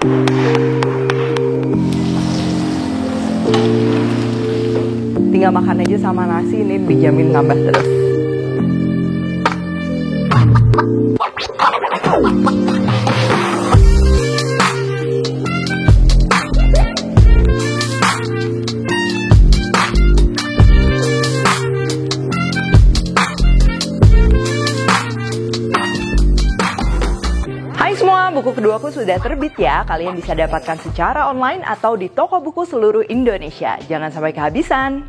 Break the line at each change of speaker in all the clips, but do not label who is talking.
Tinggal makan aja sama nasi, ini dijamin tambah terus. Buku keduaku sudah terbit ya, kalian bisa dapatkan secara online atau di toko buku seluruh Indonesia. Jangan sampai kehabisan.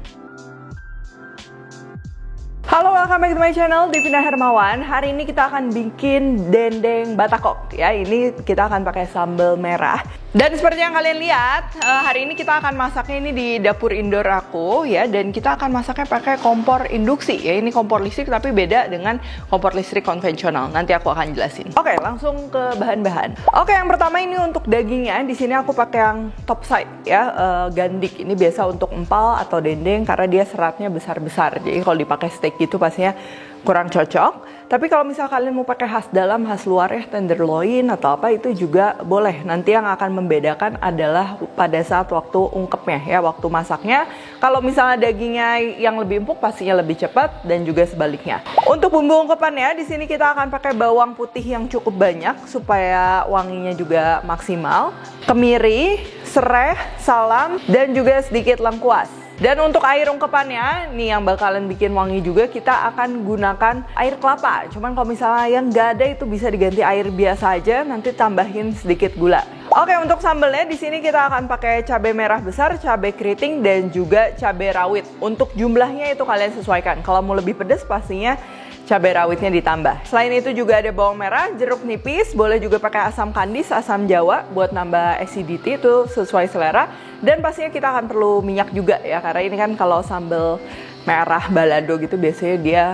Halo, welcome back to my channel, Devina Hermawan. Hari ini kita akan bikin dendeng batakok ya. Ini kita akan pakai sambal merah. Dan seperti yang kalian lihat, hari ini kita akan masaknya ini di dapur indoor aku ya. Dan kita akan masaknya pakai kompor induksi ya. Ini kompor listrik tapi beda dengan kompor listrik konvensional. Nanti aku akan jelasin. Oke, langsung ke bahan-bahan. Oke, yang pertama ini untuk dagingnya. Di sini aku pakai yang top side ya, gandik. Ini biasa untuk empal atau dendeng karena dia seratnya besar-besar. Jadi kalau dipakai steak gitu pastinya kurang cocok. Tapi kalau misal kalian mau pakai khas dalam, khas luar ya, tenderloin atau apa itu juga boleh. Nanti yang akan membedakan adalah pada saat waktu ungkepnya ya, waktu masaknya. Kalau misalnya dagingnya yang lebih empuk pastinya lebih cepat dan juga sebaliknya. Untuk bumbu ungkepannya di sini kita akan pakai bawang putih yang cukup banyak supaya wanginya juga maksimal, kemiri, sereh, salam, dan juga sedikit lengkuas. Dan untuk air ungkepannya, nih yang bakalan bikin wangi juga, kita akan gunakan air kelapa. Cuman kalau misalnya yang nggak ada itu bisa diganti air biasa aja, nanti tambahin sedikit gula. Oke, untuk sambelnya di sini kita akan pakai cabai merah besar, cabai keriting, dan juga cabai rawit. Untuk jumlahnya itu kalian sesuaikan. Kalau mau lebih pedas pastinya cabai rawitnya ditambah. Selain itu juga ada bawang merah, jeruk nipis, boleh juga pakai asam kandis, asam jawa buat nambah acidity, itu sesuai selera. Dan pastinya kita akan perlu minyak juga ya, karena ini kan kalau sambal merah balado gitu biasanya dia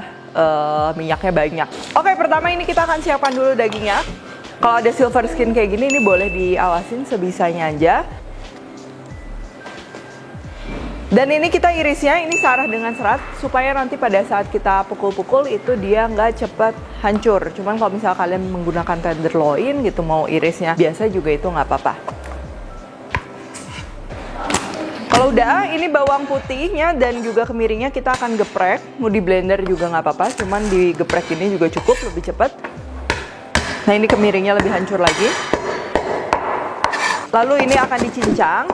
minyaknya banyak. Oke, pertama ini kita akan siapkan dulu dagingnya. Kalau ada silver skin kayak gini, ini boleh diawasin sebisanya aja. Dan ini kita irisnya, ini searah dengan serat, supaya nanti pada saat kita pukul-pukul itu dia nggak cepet hancur. Cuman kalau misalnya kalian menggunakan tenderloin gitu, mau irisnya biasa juga itu nggak apa-apa. Kalau udah, ini bawang putihnya dan juga kemirinya kita akan geprek. Mau di blender juga nggak apa-apa, cuman digeprek ini juga cukup, lebih cepat. Nah, ini kemirinya lebih hancur lagi. Lalu ini akan dicincang.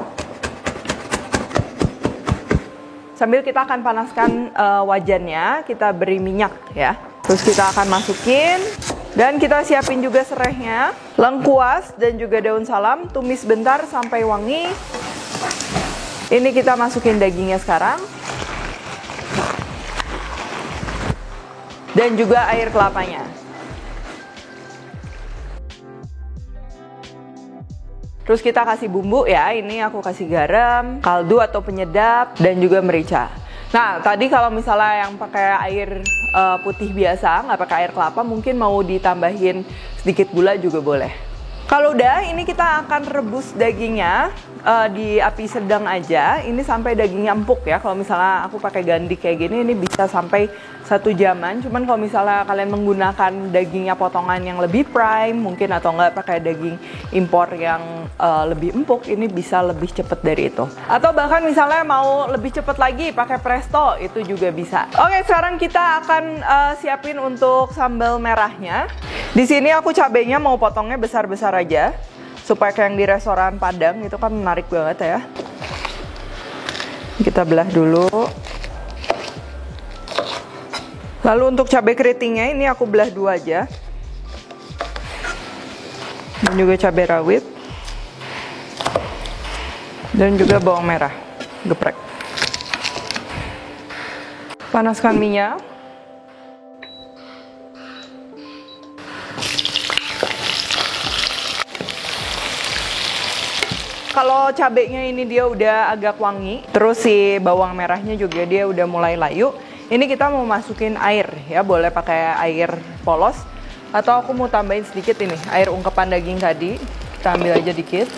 Sambil kita akan panaskan wajannya, kita beri minyak ya. Terus kita akan masukin, dan kita siapin juga serehnya, lengkuas, dan juga daun salam. Tumis bentar sampai wangi. Ini kita masukin dagingnya sekarang. Dan juga air kelapanya. Terus kita kasih bumbu ya, ini aku kasih garam, kaldu atau penyedap, dan juga merica. Nah, tadi kalau misalnya yang pakai air putih biasa, nggak pakai air kelapa, mungkin mau ditambahin sedikit gula juga boleh. Kalau udah, ini kita akan rebus dagingnya di api sedang aja. Ini sampai dagingnya empuk ya. Kalau misalnya aku pakai gandik kayak gini, ini bisa sampai 1 jaman. Cuman kalau misalnya kalian menggunakan dagingnya potongan yang lebih prime, mungkin atau nggak pakai daging impor yang lebih empuk, ini bisa lebih cepet dari itu. Atau bahkan misalnya mau lebih cepet lagi pakai presto, itu juga bisa. Oke, sekarang kita akan siapin untuk sambal merahnya. Di sini aku cabenya mau potongnya besar-besar aja, supaya kayak yang di restoran Padang itu kan menarik banget ya. Kita belah dulu. Lalu untuk cabai keritingnya ini aku belah 2 aja. Dan juga cabai rawit. Dan juga bawang merah, geprek. Panaskan minyak. Kalau cabenya ini dia udah agak wangi, terus si bawang merahnya juga dia udah mulai layu. Ini kita mau masukin air ya, boleh pakai air polos atau aku mau tambahin sedikit ini, air ungkepan daging tadi. Kita ambil aja dikit.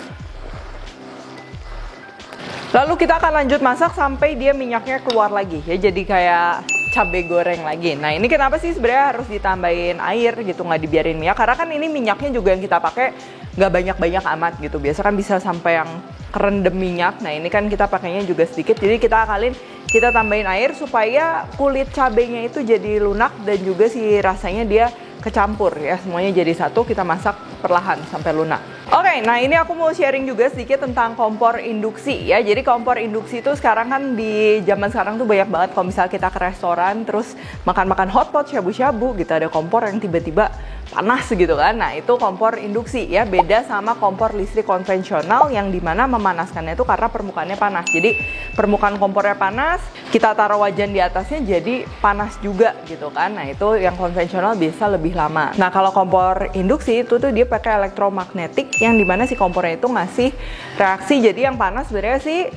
Lalu kita akan lanjut masak sampai dia minyaknya keluar lagi ya, jadi kayak cabai goreng lagi. Nah, ini kenapa sih sebenarnya harus ditambahin air gitu, nggak dibiarin minyak? Karena kan ini minyaknya juga yang kita pakai nggak banyak-banyak amat gitu. Biasa kan bisa sampai yang kerendam minyak. Nah ini kan kita pakainya juga sedikit, jadi kita akalin, kita tambahin air supaya kulit cabenya itu jadi lunak dan juga si rasanya dia kecampur ya, semuanya jadi satu. Kita masak perlahan sampai lunak. Oke, nah ini aku mau sharing juga sedikit tentang kompor induksi ya. Jadi kompor induksi itu sekarang kan di zaman sekarang tuh banyak banget. Kalau misalnya kita ke restoran terus makan-makan hotpot, shabu-shabu gitu, ada kompor yang tiba-tiba panas gitu kan. Nah itu kompor induksi ya, beda sama kompor listrik konvensional yang dimana memanaskannya itu karena permukaannya panas. Jadi permukaan kompornya panas, kita taruh wajan di atasnya jadi panas juga gitu kan. Nah itu yang konvensional biasa lebih lama. Nah kalau kompor induksi itu tuh dia pakai elektromagnetik yang dimana si kompornya itu ngasih reaksi, jadi yang panas sebenarnya sih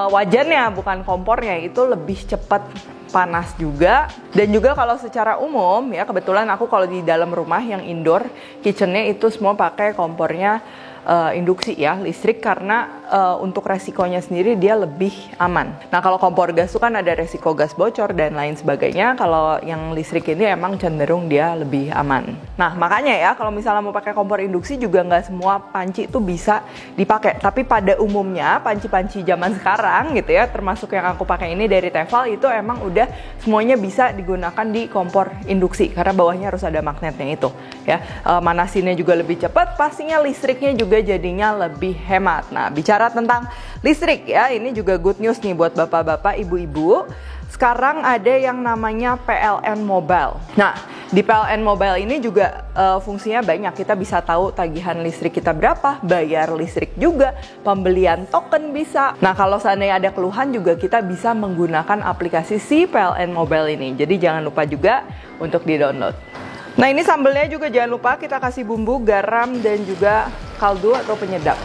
wajannya bukan kompornya, itu lebih cepat panas juga. Dan juga kalau secara umum ya, kebetulan aku kalau di dalam rumah yang indoor kitchennya itu semua pakai kompornya induksi ya, listrik, karena untuk resikonya sendiri dia lebih aman. Nah kalau kompor gas itu kan ada resiko gas bocor dan lain sebagainya. Kalau yang listrik ini emang cenderung dia lebih aman. Nah makanya ya, kalau misalnya mau pakai kompor induksi juga nggak semua panci itu bisa dipakai. Tapi pada umumnya panci-panci zaman sekarang gitu ya, termasuk yang aku pakai ini dari Tefal, itu emang udah semuanya bisa digunakan di kompor induksi karena bawahnya harus ada magnetnya itu ya. Manasinnya juga lebih cepat, pastinya listriknya juga jadinya lebih hemat. Nah bicara tentang listrik ya, ini juga good news nih buat bapak-bapak, ibu-ibu. Sekarang ada yang namanya PLN Mobile. Nah di PLN Mobile ini juga fungsinya banyak. Kita bisa tahu tagihan listrik kita berapa, bayar listrik juga, pembelian token bisa. Nah kalau seandainya ada keluhan juga kita bisa menggunakan aplikasi si PLN Mobile ini. Jadi jangan lupa juga untuk di-download. Nah ini sambelnya juga jangan lupa kita kasih bumbu, garam, dan juga kaldu atau penyedap.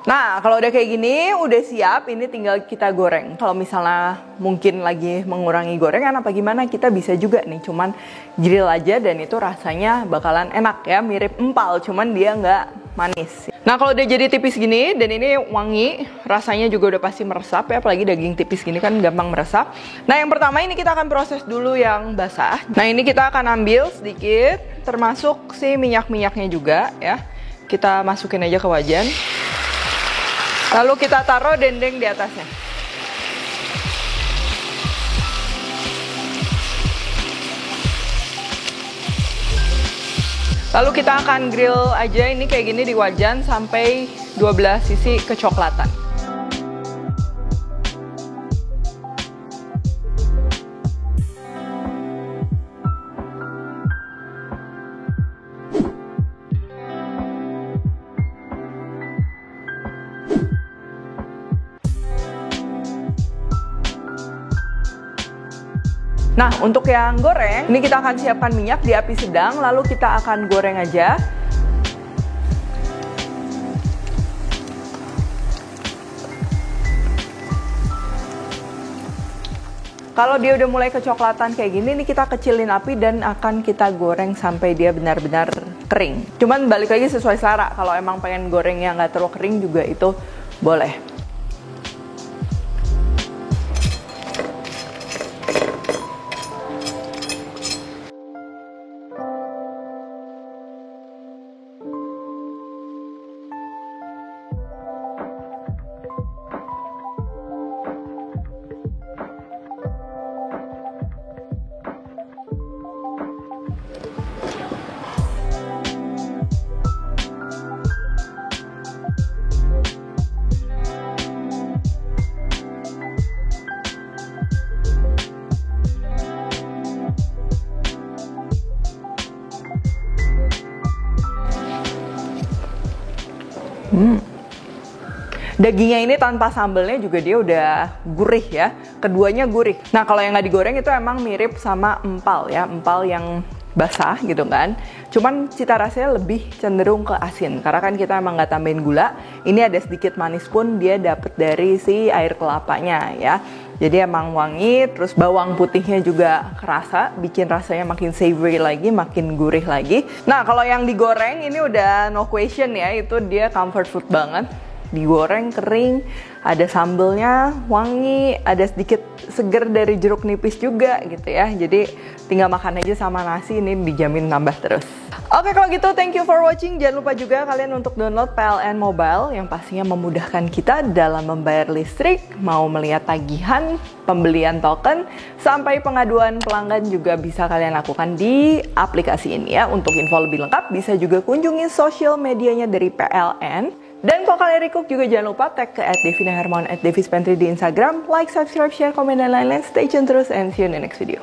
Nah, kalau udah kayak gini, udah siap, ini tinggal kita goreng. Kalau misalnya mungkin lagi mengurangi gorengan apa gimana, kita bisa juga nih, cuman grill aja dan itu rasanya bakalan enak ya, mirip empal, cuman dia nggak manis. Nah, kalau udah jadi tipis gini dan ini wangi, rasanya juga udah pasti meresap ya, apalagi daging tipis gini kan gampang meresap. Nah, yang pertama ini kita akan proses dulu yang basah. Nah, ini kita akan ambil sedikit, termasuk si minyak-minyaknya juga ya. Kita masukin aja ke wajan. Lalu kita taruh dendeng di atasnya. Lalu kita akan grill aja ini kayak gini di wajan sampai 12 sisi kecoklatan. Nah, untuk yang goreng, ini kita akan siapkan minyak di api sedang, lalu kita akan goreng aja. Kalau dia udah mulai kecoklatan kayak gini, ini kita kecilin api dan akan kita goreng sampai dia benar-benar kering. Cuman balik lagi sesuai selera, kalau emang pengen goreng yang nggak terlalu kering juga itu boleh. Dagingnya ini tanpa sambelnya juga dia udah gurih ya. Keduanya gurih. Nah kalau yang nggak digoreng itu emang mirip sama empal ya. Empal yang basah gitu kan. Cuman cita rasanya lebih cenderung ke asin karena kan kita emang nggak tambahin gula. Ini ada sedikit manis pun dia dapet dari si air kelapanya ya. Jadi emang wangi, terus bawang putihnya juga kerasa, bikin rasanya makin savory lagi, makin gurih lagi. Nah kalau yang digoreng ini udah no question ya, itu dia comfort food banget. Digoreng kering, ada sambelnya wangi, ada sedikit seger dari jeruk nipis juga gitu ya. Jadi tinggal makan aja sama nasi, ini dijamin nambah terus. Oke kalau gitu thank you for watching. Jangan lupa juga kalian untuk download PLN Mobile yang pastinya memudahkan kita dalam membayar listrik, mau melihat tagihan, pembelian token, sampai pengaduan pelanggan juga bisa kalian lakukan di aplikasi ini ya. Untuk info lebih lengkap bisa juga kunjungi sosial medianya dari PLN. Dan kalau kalian request juga jangan lupa tag ke @devinahermawan @devispantry di Instagram. Like, subscribe, share, komen, dan lain-lain. Stay tune terus and see you in the next video.